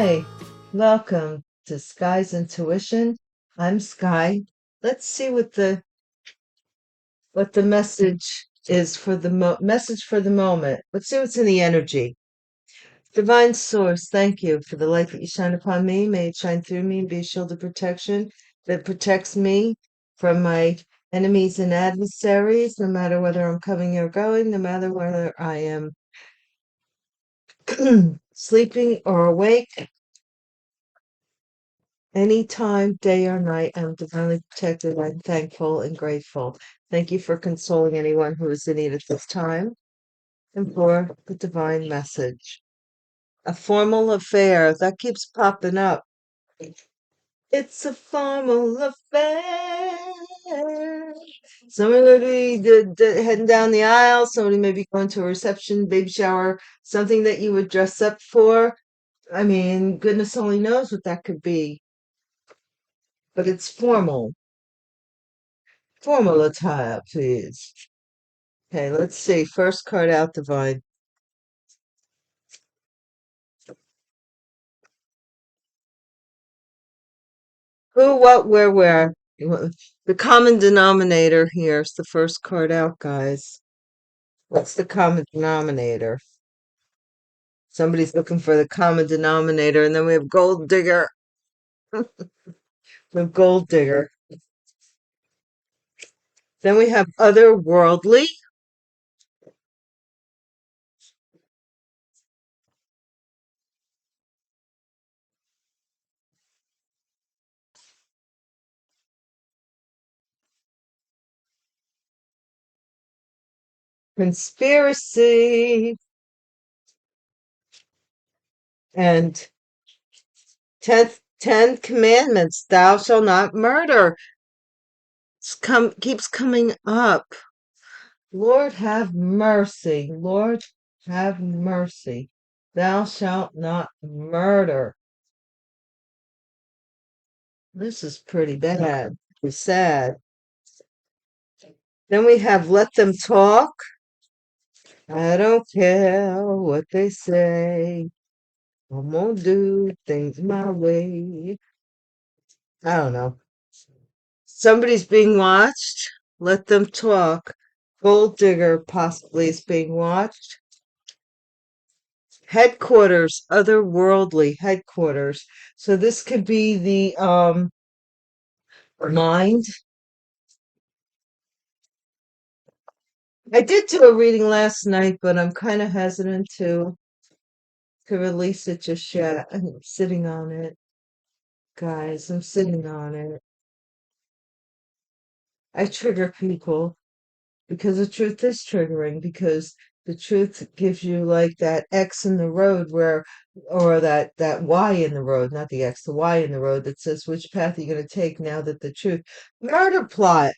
Hi, welcome to Sky's Intuition. I'm Sky. Let's see what the message is for the message for the moment. Let's see what's in the energy. Divine Source, thank you for the light that you shine upon me. May it shine through me and be a shield of protection that protects me from my enemies and adversaries, no matter whether I'm coming or going, no matter whether I am sleeping or awake. Anytime, day or night, I'm divinely protected. I'm thankful and grateful. Thank you for consoling anyone who is in need at this time and for the divine message. A formal affair that keeps popping up. It's a formal affair. Somebody may be heading down the aisle. Somebody may be going to a reception, baby shower, something that you would dress up for. I mean, goodness only knows what that could be, but it's formal. Formal attire, please. Okay, let's see. First card out, Divine. Who, what, where? The common denominator here is the first card out, guys. What's the common denominator? Somebody's looking for the common denominator, and then we have gold digger. We have gold digger. Then we have otherworldly. Conspiracy. And Ten Commandments. Thou shalt not murder. Keeps coming up. Lord have mercy. Lord have mercy. Thou shalt not murder. This is pretty bad. Pretty sad. Then we have let them talk. I don't care what they say. I'm gonna do things my way. I don't know. Somebody's being watched. Let them talk. Gold digger possibly is being watched. Headquarters, otherworldly headquarters. So this could be the mind. I did do a reading last night, but I'm kind of hesitant to release it just yet. I'm sitting on it, guys. I'm sitting on it. I trigger people because the truth is triggering, because the truth gives you like that X in the road where, or that Y in the road, not the X, the Y in the road that says which path are you going to take now that the truth. Murder plot.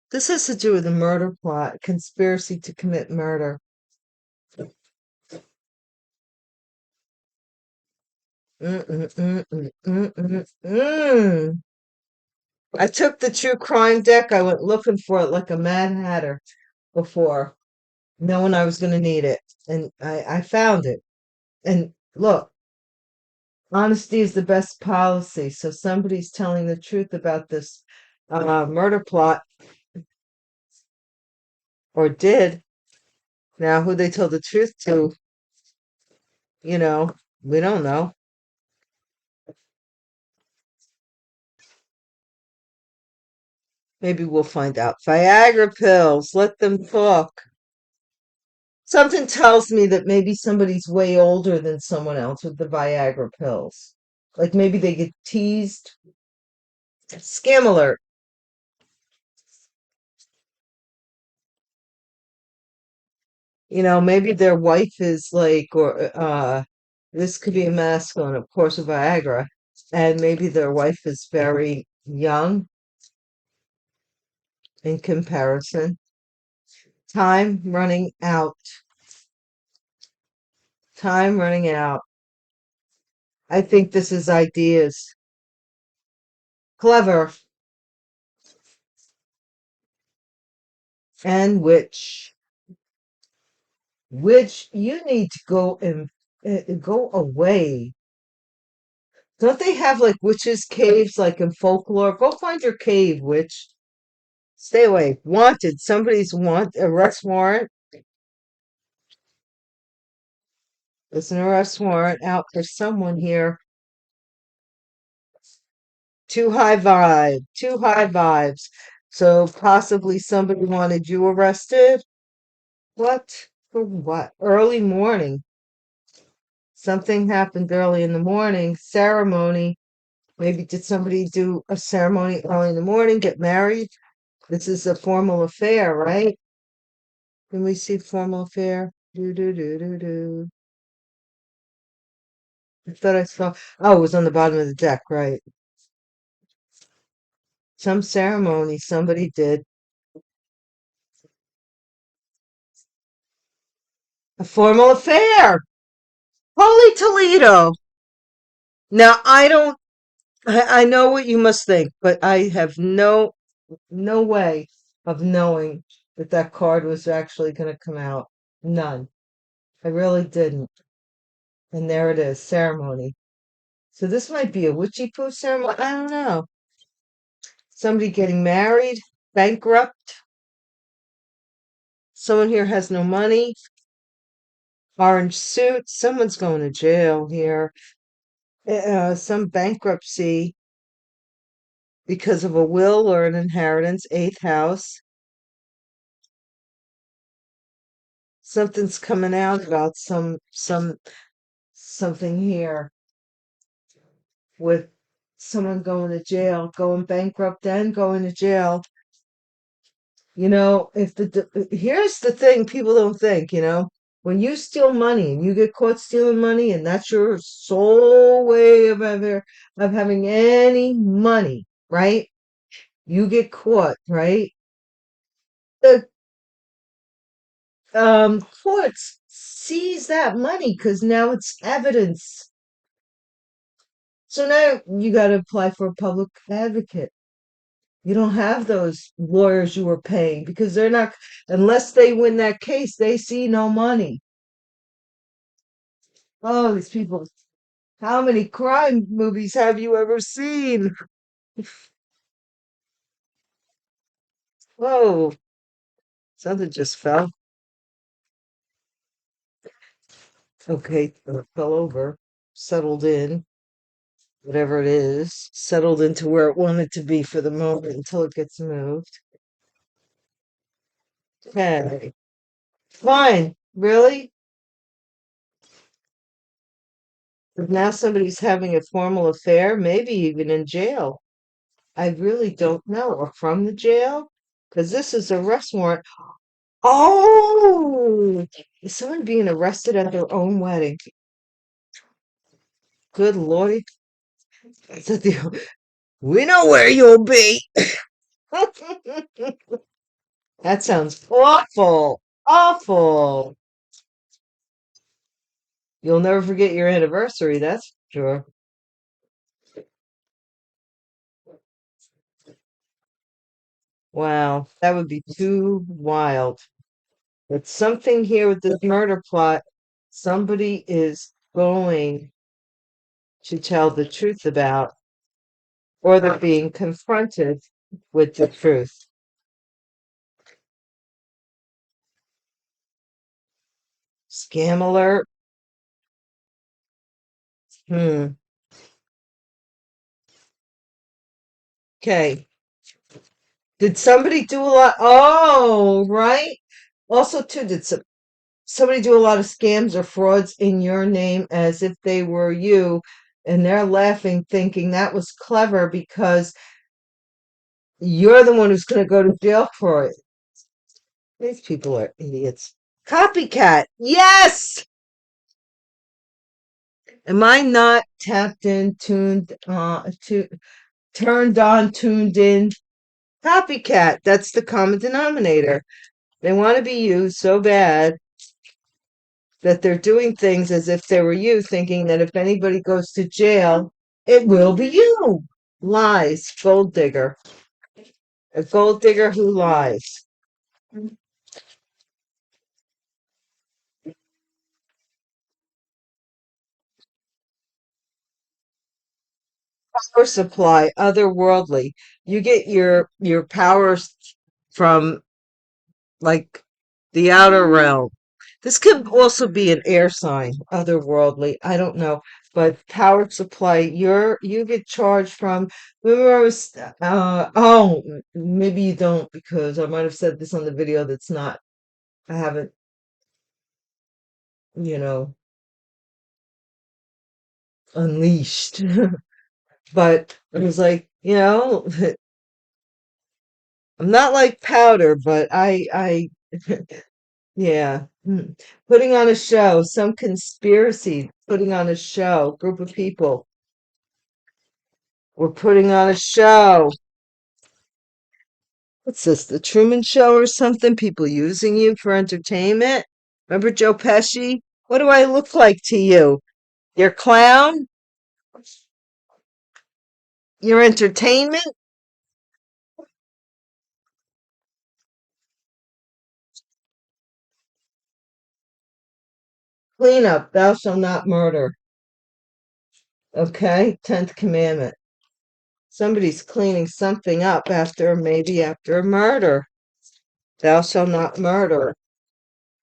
This has to do with a murder plot, conspiracy to commit murder. Mm, mm, mm, mm, mm, mm, mm. I took the true crime deck. I went looking for it like a mad hatter before, knowing I was going to need it. And I found it. And look, honesty is the best policy. So somebody's telling the truth about this murder plot, or did. Now, who they told the truth to, you know, we don't know. Maybe we'll find out. Viagra pills, let them talk. Something tells me that maybe somebody's way older than someone else with the Viagra pills. Like maybe they get teased. Scam alert. Maybe their wife is like, or this could be a masculine, of course, of Viagra, and maybe their wife is very young in comparison. Time running out. Time running out. I think this is ideas. Clever. And which you need to go and Go away. Don't they have like witches' caves like in folklore? Go find your cave, witch. Stay away. Wanted. Somebody's arrest warrant. There's an arrest warrant out for someone here. Too high vibe. Too high vibes. So possibly somebody wanted you arrested. What? For what? Early morning. Something happened early in the morning. Ceremony. Maybe did somebody do a ceremony early in the morning, get married? This is a formal affair, right? Can we see formal affair? Do do do do do. I thought I saw. Oh, it was on the bottom of the deck, right? Some ceremony somebody did. A formal affair. Holy Toledo. Now I don't. I know what you must think, but I have no way of knowing that that card was actually going to come out. None. I really didn't. And there it is, ceremony. So this might be a witchy poo ceremony. I don't know. Somebody getting married, bankrupt. Someone here has no money. Orange suit. Someone's going to jail here. Some bankruptcy because of a will or an inheritance. Eighth house. Something's coming out about something here with someone going to jail, going bankrupt and going to jail. If here's the thing people don't think, when you steal money and you get caught stealing money and that's your sole way of having any money, right? You get caught, right? The courts seize that money because now it's evidence. So now you got to apply for a public advocate. You don't have those lawyers you were paying because they're not, unless they win that case, they see no money. Oh, these people. How many crime movies have you ever seen? Whoa, something just fell. Okay, fell over, settled in, whatever it is, settled into where it wanted to be for the moment until it gets moved. Okay, fine. Really? If now somebody's having a formal affair, maybe even in jail. I really don't know. Or from the jail? Because this is a arrest warrant. Oh, is someone being arrested at their own wedding? Good Lord. I said we know where you'll be. That sounds awful. Awful. You'll never forget your anniversary, that's for sure. Wow, that would be too wild. But something here with this murder plot, somebody is going to tell the truth about, or they're being confronted with the truth. Scam alert. Hmm. Okay. Did somebody do a lot? Oh, right. Also, too, did somebody do a lot of scams or frauds in your name as if they were you, and they're laughing, thinking that was clever because you're the one who's going to go to jail for it. These people are idiots. Copycat. Yes. Am I not tapped in, turned on, tuned in? Copycat. That's the common denominator. They want to be you so bad that they're doing things as if they were you, thinking that if anybody goes to jail, it will be you. Lies. Gold digger. A gold digger who lies. Power supply, otherworldly. You get your powers from like the outer realm. This could also be an air sign, otherworldly. I don't know, but power supply. You get charged from. Remember, I was. Oh, maybe you don't because I might have said this on the video. That's not. I haven't. You know, unleashed. But it was like, I'm not like powder, but yeah. Putting on a show, some conspiracy, putting on a show, group of people were putting on a show. What's this, the Truman Show or something? People using you for entertainment? Remember Joe Pesci? What do I look like to you? Your clown? Your entertainment? Cleanup, thou shalt not murder. Okay, 10th commandment. Somebody's cleaning something up maybe after a murder. Thou shalt not murder.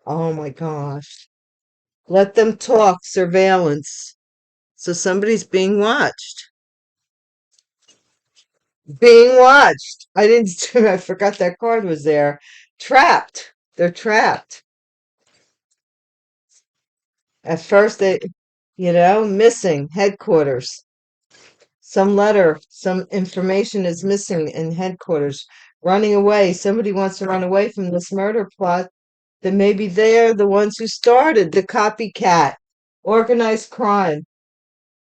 Oh my gosh. Let them talk, surveillance. So somebody's being watched. Being watched. I didn't, I forgot that card was there. Trapped. They're trapped. At first, missing headquarters. Some letter, some information is missing in headquarters. Running away. Somebody wants to run away from this murder plot. Then maybe they're the ones who started the copycat. Organized crime.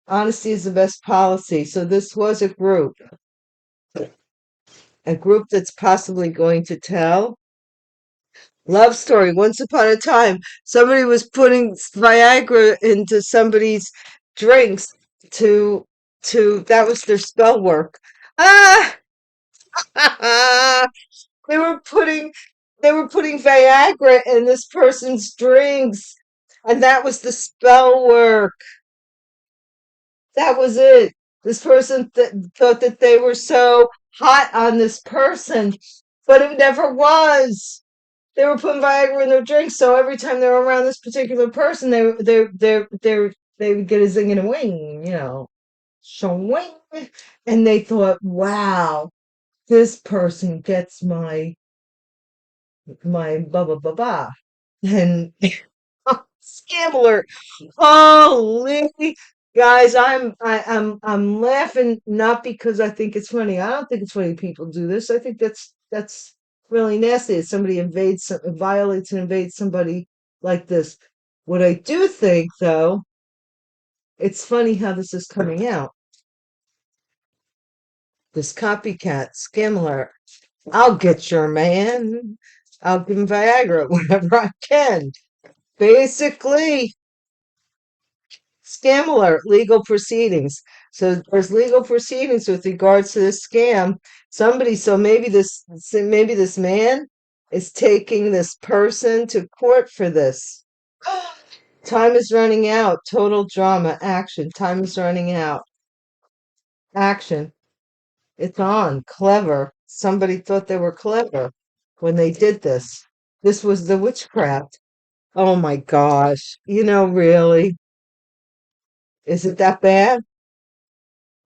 Honesty is the best policy. So this was a group that's possibly going to tell. Love story. Once upon a time, somebody was putting Viagra into somebody's drinks to that was their spell work. Ah, they were putting Viagra in this person's drinks, and that was the spell work. That was it. This person thought that they were so hot on this person, but it never was. They were putting Viagra in their drinks, so every time they were around this particular person, they would get a zing and a wing, shwing, and they thought, "Wow, this person gets my blah blah blah blah," and scam alert. Holy guys, I'm laughing not because I think it's funny. I don't think it's funny people do this. I think that's really nasty. If somebody violates and invades somebody like this. What I do think though, it's funny how this is coming out. This copycat scam alert. I'll get your man. I'll give him Viagra whenever I can. Basically, scam alert, legal proceedings. So there's legal proceedings with regards to this scam. Maybe this man is taking this person to court for this. Time is running out. Total drama. Action. Time is running out. Action. It's on. Clever. Somebody thought they were clever when they did this. This was the witchcraft. Oh my gosh. Really? Is it that bad?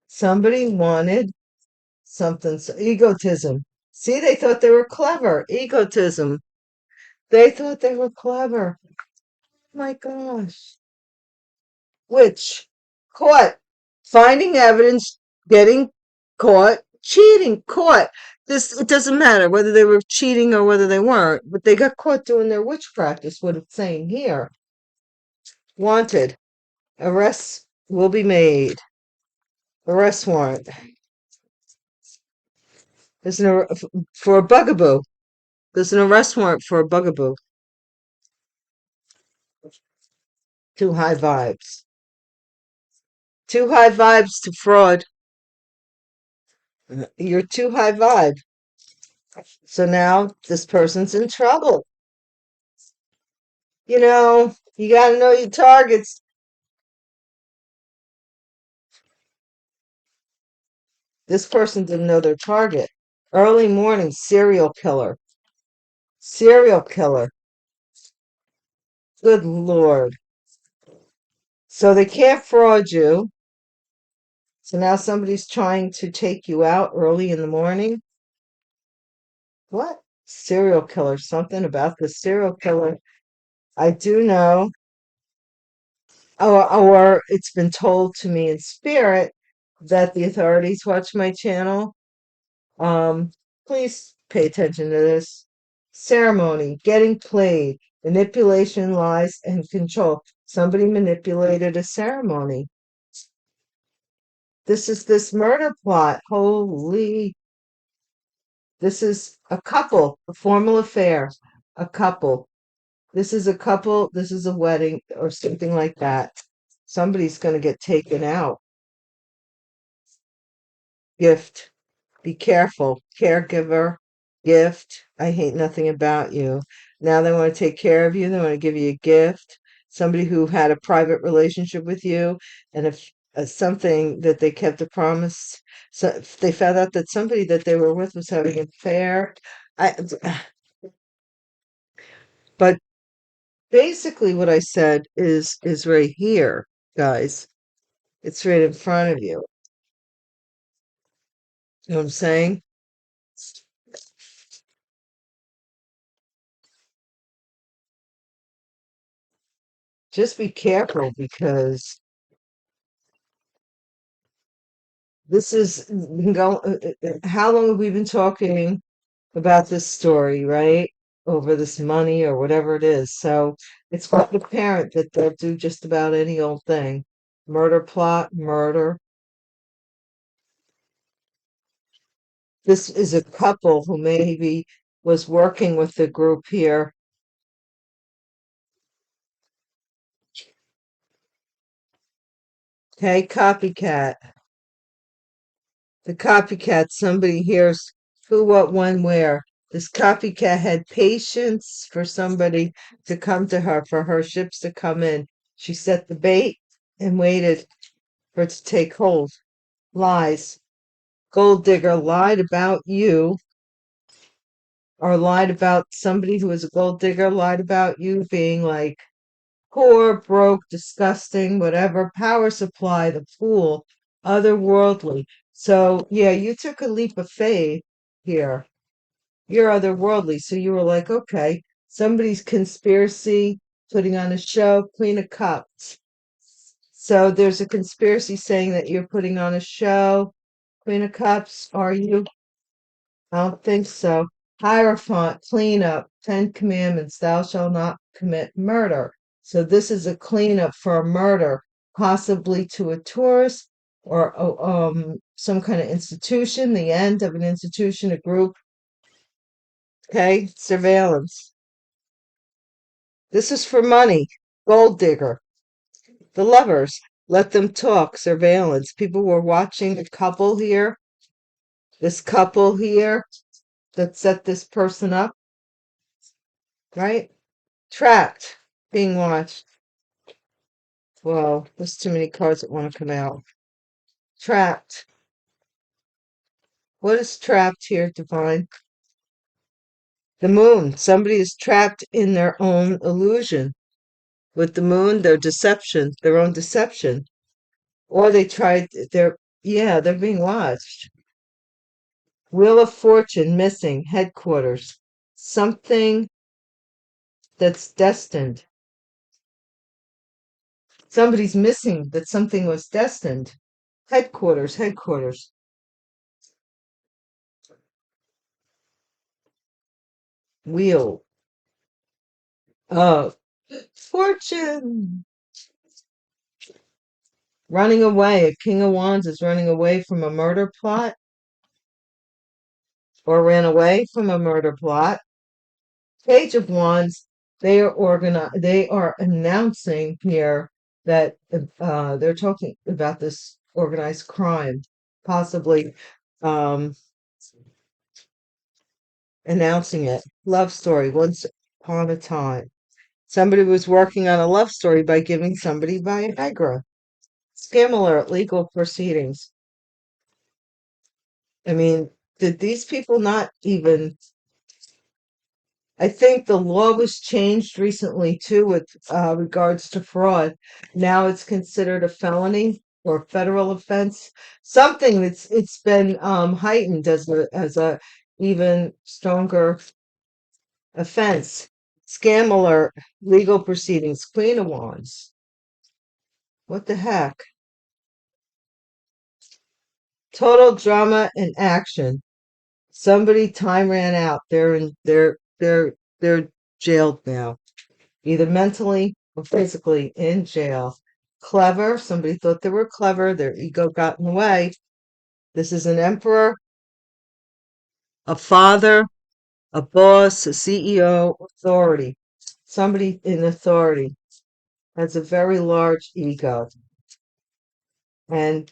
Somebody wanted something, egotism. See, they thought they were clever. Egotism. They thought they were clever. My gosh. Which? Caught. Finding evidence, getting caught, cheating, caught. It doesn't matter whether they were cheating or whether they weren't, but they got caught doing their witchcraft, is what it's saying here. Wanted. Arrests will be made. Arrest warrant. There's for a bugaboo. There's an arrest warrant for a bugaboo. Too high vibes. Too high vibes to fraud. You're too high vibe. So now this person's in trouble. You got to know your targets. This person didn't know their target. Early morning serial killer. Serial killer. Good Lord. So they can't fraud you. So now somebody's trying to take you out early in the morning. What? Serial killer. Something about the serial killer. I do know, or it's been told to me in spirit that the authorities watch my channel. Um, Please pay attention to this. Ceremony, getting played, manipulation, lies, and control. Somebody manipulated a ceremony. This is this murder plot. Holy. This is a couple, a formal affair, a couple. This is a couple, this is a wedding or something like that. Somebody's going to get taken out. Gift. Be careful. Caregiver. Gift. I hate nothing about you. Now they want to take care of you. They want to give you a gift. Somebody who had a private relationship with you, and if something that they kept a promise, so if they found out that somebody that they were with was having an affair. I, but basically what I said is right here, guys. It's right in front of you. You know what I'm saying? Just be careful because this is been how long have we been talking about this story, right? Over this money or whatever it is. So it's quite apparent that they'll do just about any old thing. Murder plot, murder. This is a couple who maybe was working with the group here. Okay, copycat. The copycat, somebody hears who, what, when, where. This copycat had patience for somebody to come to her, for her ships to come in. She set the bait and waited for it to take hold. Lies. Gold digger lied about you, or lied about somebody who was a gold digger, lied about you being like poor, broke, disgusting, whatever. Power supply, the fool, otherworldly. So, yeah, you took a leap of faith here. You're otherworldly. So you were like, okay, somebody's conspiracy, putting on a show, Queen of Cups. So there's a conspiracy saying that you're putting on a show, Queen of Cups. Are you? I don't think so. Hierophant, cleanup, Ten Commandments, thou shalt not commit murder. So this is a cleanup for a murder, possibly to a tourist or some kind of institution, the end of an institution, a group. Okay, surveillance. This is for money. Gold digger. The lovers. Let them talk. Surveillance. People were watching a couple here. This couple here that set this person up, right? Trapped, being watched. Whoa, there's too many cards that want to come out. Trapped. What is trapped here, Divine? The moon. Somebody is trapped in their own illusion. With the moon, their deception, their own deception. Or they tried yeah, they're being watched. Wheel of Fortune missing, headquarters. Something that's destined. Somebody's missing that something was destined. Headquarters, headquarters. Wheel of Fortune. Running away. A King of Wands is running away from a murder plot or ran away from a murder plot. Page of Wands, they are announcing here that they're talking about this organized crime, possibly um, announcing it. Love story. Once upon a time, somebody was working on a love story by giving somebody Viagra. Scam alert, legal proceedings. I mean, did these people not even? I think the law was changed recently too with regards to fraud. Now it's considered a felony or federal offense, something that's it's been heightened as a even stronger offense. Scam alert, legal proceedings, Queen of Wands. What the heck? Total drama and action. Somebody time ran out. They're jailed now, either mentally or physically in jail. Clever. Somebody thought they were clever. Their ego got in the way. This is an emperor, a father, a boss, a CEO, authority. Somebody in authority has a very large ego and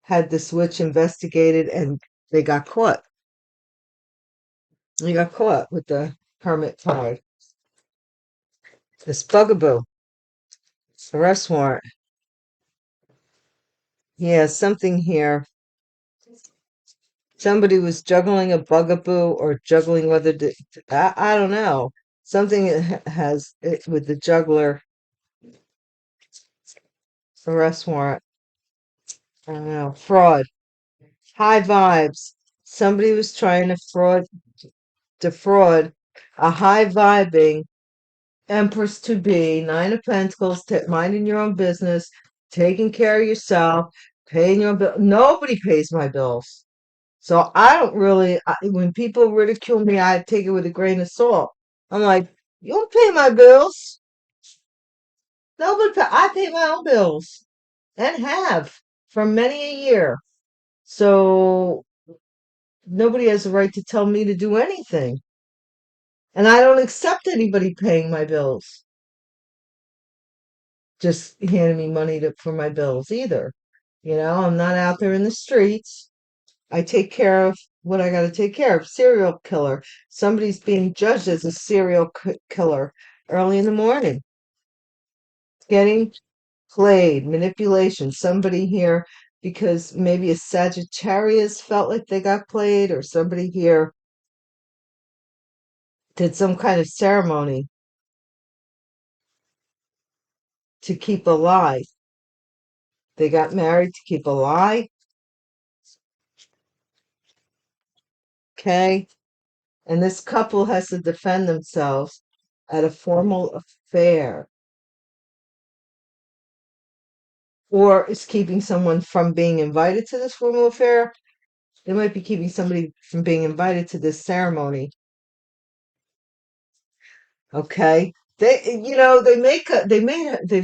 had this witch investigated and they got caught. They got caught with the hermit card. This bugaboo, arrest warrant. Yeah, something here. Somebody was juggling a bugaboo or juggling whether to, I don't know. Something has it with the juggler, arrest warrant. I don't know. Fraud. High vibes. Somebody was trying to defraud a high vibing Empress to be, Nine of Pentacles, minding your own business, taking care of yourself, paying your bill. Nobody pays my bills. So I don't really, when people ridicule me, I take it with a grain of salt. I'm like, you don't pay my bills. I pay my own bills and have for many a year. So nobody has a right to tell me to do anything. And I don't accept anybody paying my bills, just handing me money for my bills either. I'm not out there in the streets. I take care of what I got to take care of. Serial killer. Somebody's being judged as a serial killer early in the morning. Getting played, manipulation. Somebody here, because maybe a Sagittarius felt like they got played, or somebody here did some kind of ceremony to keep a lie. They got married to keep a lie. Okay. And this couple has to defend themselves at a formal affair, or is keeping someone from being invited to this formal affair. They might be keeping somebody from being invited to this ceremony. Okay. They've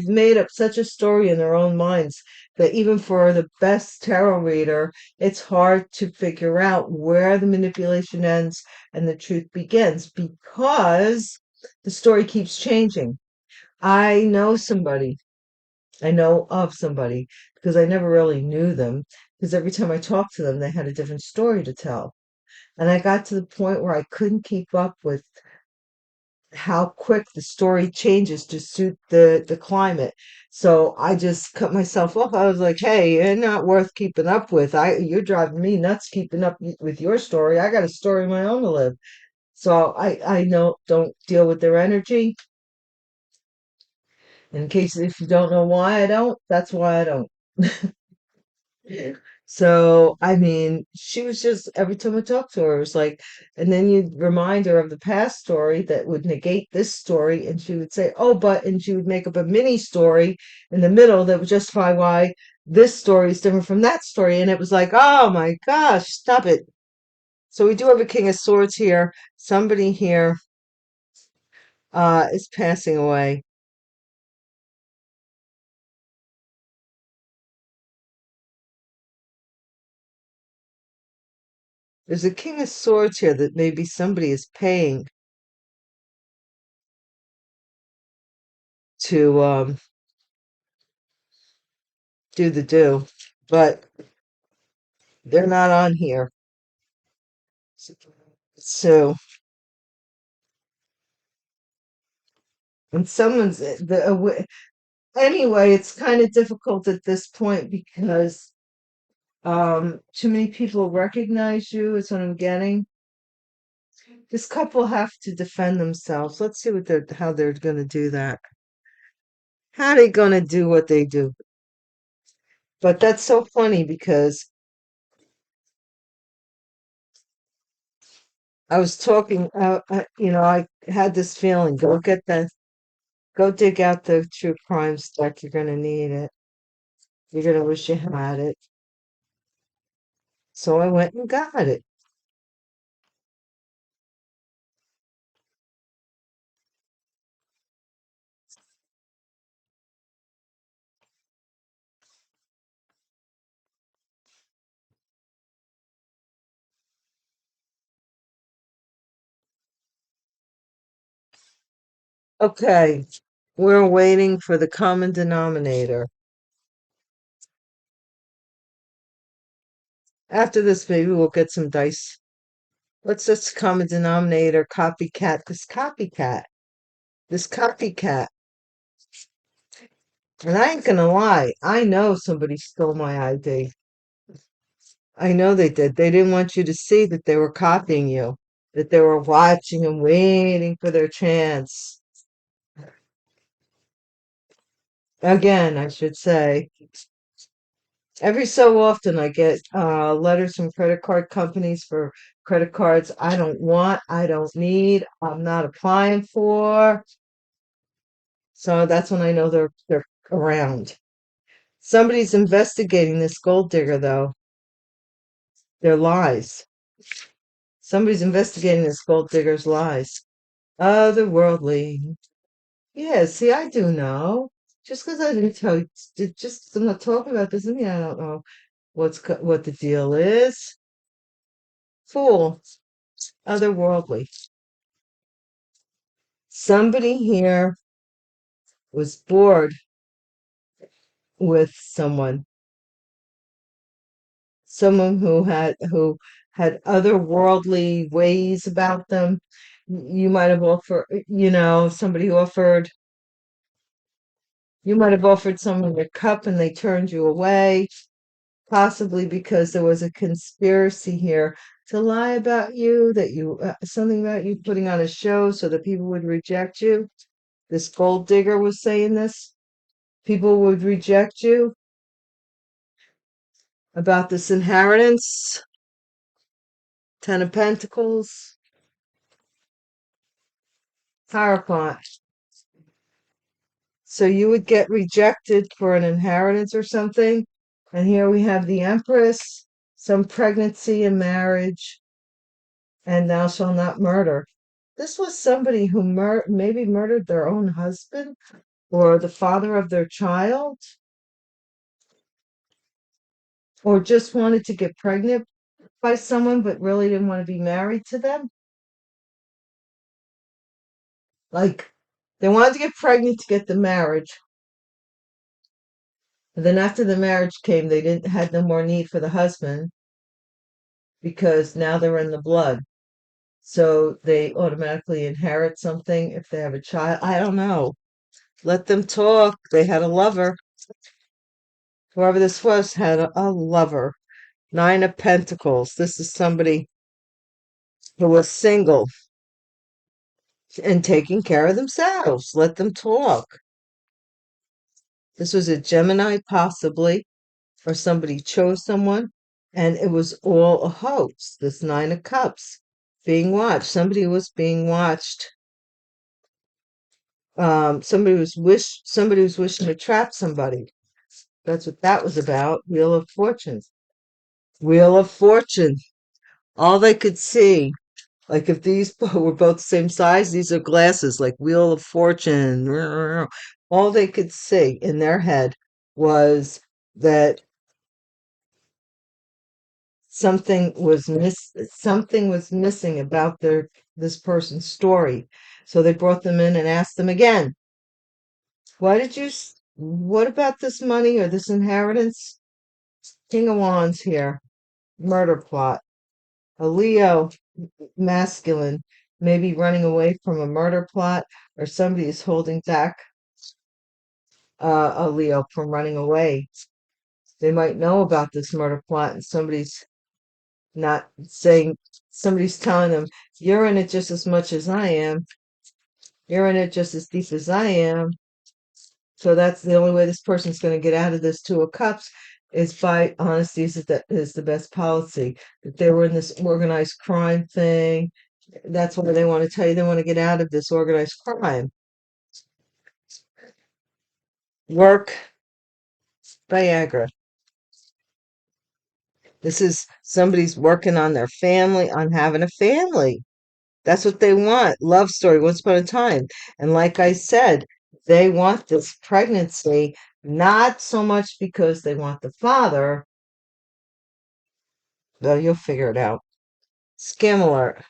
made up such a story in their own minds that even for the best tarot reader, it's hard to figure out where the manipulation ends and the truth begins because the story keeps changing. I know somebody, I know of somebody because I never really knew them because every time I talked to them, they had a different story to tell. And I got to the point where I couldn't keep up with how quick the story changes to suit the climate. So I just cut myself off. I was like, "Hey, you're not worth keeping up with. You're driving me nuts keeping up with your story. I got a story of my own to live." So I know don't deal with their energy. In case if you don't know why I don't, that's why I don't. So, I mean, she was just every time I talked to her, it was like, and then you'd remind her of the past story that would negate this story, and she would say, "Oh, but," and she would make up a mini story in the middle that would justify why this story is different from that story. And it was like, oh my gosh, stop it. So we do have a King of Swords here. Somebody here is passing away. There's a King of Swords here that maybe somebody is paying to do the do, but they're not on here. So, and someone's anyway, it's kind of difficult at this point because Too many people recognize you is what I'm getting. This couple have to defend themselves. Let's see how they're gonna do that. How they gonna do what they do? But that's so funny because I was talking, I had this feeling, go dig out the true crime stuff. You're gonna need it. You're gonna wish you had it. So I went and got it. Okay, we're waiting for the common denominator. After this, maybe we'll get some dice. What's this common denominator? Copycat. This copycat. And I ain't gonna lie, I know somebody stole my ID. I know they did. They didn't want you to see that they were copying you, that they were watching and waiting for their chance. Again, I should say. Every so often, I get letters from credit card companies for credit cards I don't want, I don't need, I'm not applying for. So that's when I know they're around. Somebody's investigating this gold digger, though. Their lies. Somebody's investigating this gold digger's lies. Otherworldly. Yeah, see, I do know. Just because I didn't tell you, I'm not talking about this, doesn't mean I don't know what the deal is. Fool. Otherworldly. Somebody here was bored with someone who had otherworldly ways about them. You might have offered, somebody offered, you might have offered someone your cup and they turned you away, possibly because there was a conspiracy here to lie about you, something about you putting on a show so that people would reject you. This gold digger was saying this. People would reject you about this inheritance. Ten of Pentacles, Hierophant. So you would get rejected for an inheritance or something. And here we have the Empress, some pregnancy and marriage, and thou shalt not murder. This was somebody who maybe murdered their own husband or the father of their child, or just wanted to get pregnant by someone but really didn't want to be married to them. Like, they wanted to get pregnant to get the marriage. And then after the marriage came, they didn't had no more need for the husband because now they're in the blood. So they automatically inherit something if they have a child. I don't know. Let them talk. They had a lover. Whoever this was had a lover. Nine of Pentacles. This is somebody who was single and taking care of themselves. Let them talk. This was a Gemini, possibly, or somebody chose someone, and it was all a hoax. This Nine of Cups being watched. Somebody was being watched. Somebody was wishing to trap somebody. That's what that was about. Wheel of Fortune. Wheel of Fortune. All they could see, like if these were both the same size, these are glasses, like Wheel of Fortune. All they could see in their head was that something was missing about this person's story. So they brought them in and asked them again, what about this money or this inheritance? King of Wands here. Murder plot. A Leo masculine, maybe running away from a murder plot, or somebody is holding back a Leo from running away. They might know about this murder plot and not saying, somebody's telling them, you're in it just as much as I am. You're in it just as deep as I am. So that's the only way this person's going to get out of this Two of Cups is by honesty is the best policy. That they were in this organized crime thing. That's why they want to tell you they want to get out of this organized crime. Work, Viagra. This is somebody's working on their family, on having a family. That's what they want. Love story, once upon a time. And like I said, they want this pregnancy, not so much because they want the father, though you'll figure it out. Scam alert.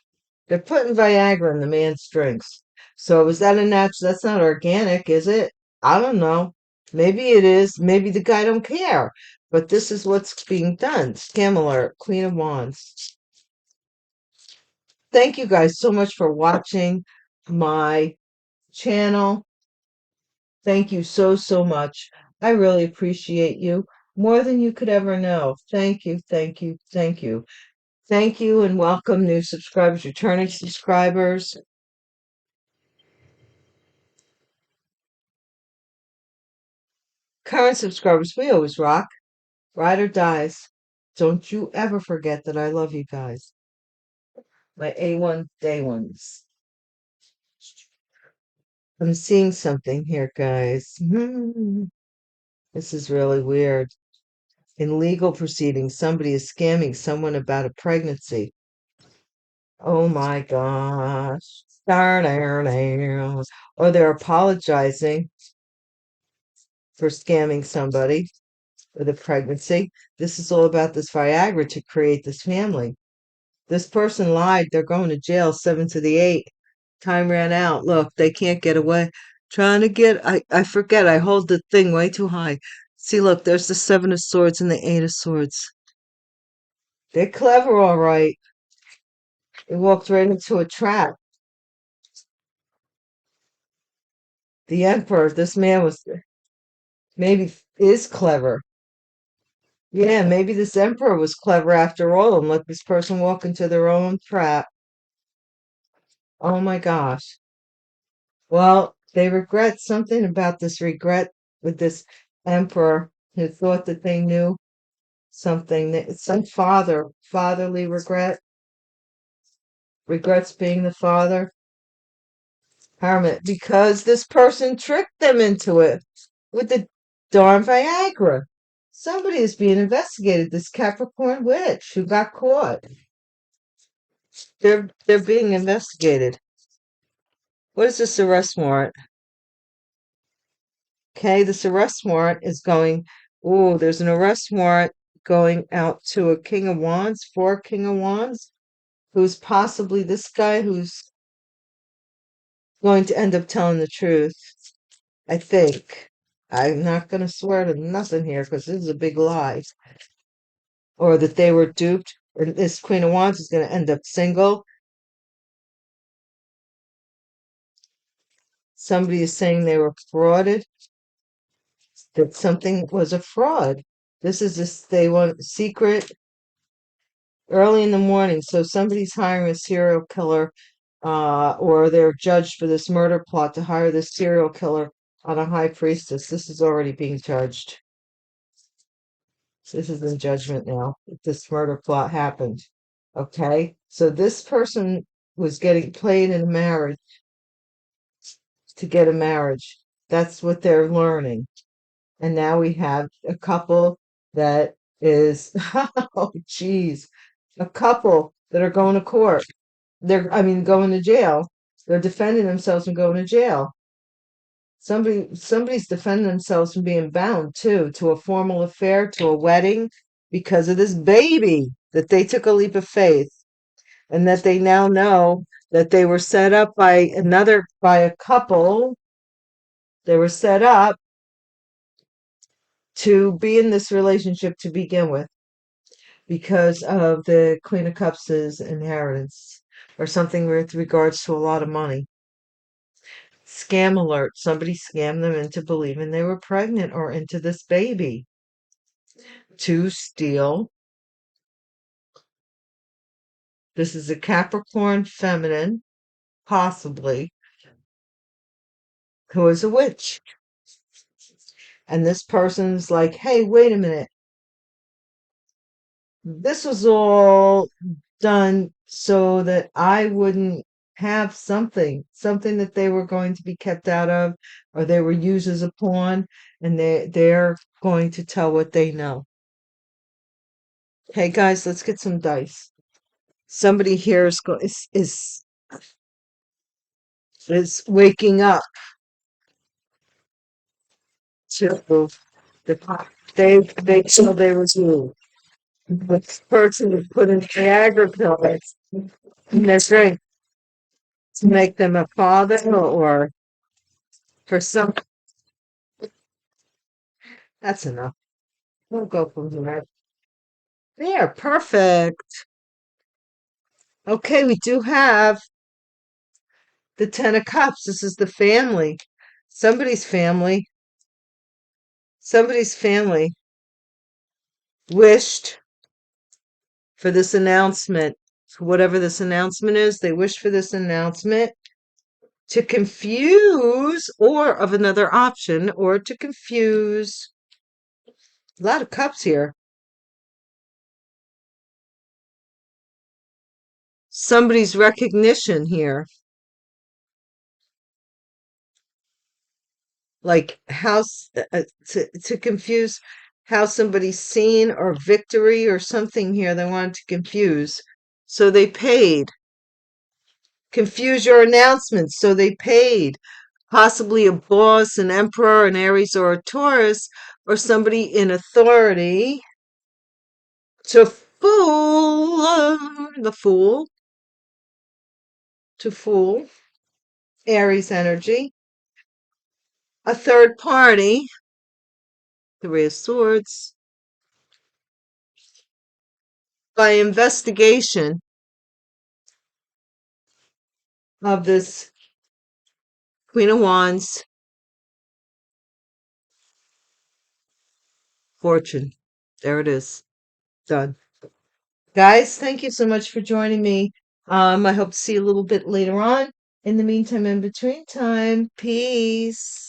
They're putting Viagra in the man's drinks. So is that a natural? That's not organic, is it? I don't know. Maybe it is. Maybe the guy don't care. But this is what's being done. Scam alert. Queen of Wands. Thank you guys so much for watching my channel. Thank you so, so much. I really appreciate you more than you could ever know. Thank you, thank you, thank you. Thank you and welcome new subscribers, returning subscribers. Current subscribers, we always rock. Ride or dies. Don't you ever forget that I love you guys. My A1 day ones. I'm seeing something here, guys. This is really weird. In legal proceedings, somebody is scamming someone about a pregnancy. Oh my gosh. Or they're apologizing for scamming somebody with a pregnancy. This is all about this Viagra to create this family. This person lied. They're going to jail, 7 to the 8. Time ran out. Look, they can't get away. Trying to get, I forget, I hold the thing way too high. See, look, there's the 7 of Swords and the 8 of Swords. They're clever, all right. They walked right into a trap. The Emperor, this man maybe is clever. Yeah, maybe this Emperor was clever after all and let this person walk into their own trap. Oh my gosh. Well, they regret something about this regret with this Emperor who thought that they knew something, that some fatherly regret, regrets being the father. Hermit, because this person tricked them into it with the darn Viagra. Somebody is being investigated, this Capricorn witch who got caught. They're being investigated. What is this arrest warrant? Okay, this arrest warrant is going, oh, there's an arrest warrant going out to a King of Wands, for King of Wands, who's possibly this guy who's going to end up telling the truth. I think. I'm not going to swear to nothing here because this is a big lie. Or that they were duped, or this Queen of Wands is going to end up single. Somebody is saying they were frauded, that something was a fraud. This is this, they want secret early in the morning. So somebody's hiring a serial killer, or they're judged for this murder plot to hire this serial killer on a high priestess. This is already being judged. This is in judgment now. This murder plot happened. Okay, so this person was getting played in a marriage to get a marriage. That's what they're learning. And now we have a couple that is, oh, geez, a couple that are going to court. I mean, going to jail. They're defending themselves from going to jail. Somebody's defending themselves from being bound too, to a formal affair, to a wedding, because of this baby that they took a leap of faith, and that they now know that they were set up by a couple. They were set up to be in this relationship to begin with because of the Queen of Cups' inheritance or something with regards to a lot of money. Scam alert. Somebody scammed them into believing they were pregnant or into this baby. to steal. This is a Capricorn feminine, possibly, who is a witch. And this person's like, hey, wait a minute. This was all done so that I wouldn't have something that they were going to be kept out of, or they were used as a pawn, and they're going to tell what they know. Hey guys, let's get some dice. Somebody here is waking up to the they feel they were due. The person was put in Viagra pills in their drink to make them a father, or for some. That's enough. We'll go from here. There, perfect. Okay, we do have the Ten of Cups. This is the family. Somebody's family. Somebody's family wished for this announcement. Whatever this announcement is, they wished for this announcement to confuse, or of another option, or to confuse. A lot of cups here. Somebody's recognition here. Like to confuse how somebody's seen, or victory, or something here they wanted to confuse. So they paid. Confuse your announcements. So they paid. Possibly a boss, an emperor, an Aries, or a Taurus, or somebody in authority to fool the fool. To fool. Aries energy. A third party. Three of Swords. By investigation of this Queen of Wands, Fortune. There it is. Done. Guys, thank you so much for joining me. I hope to see you a little bit later on. In the meantime, in between time, peace.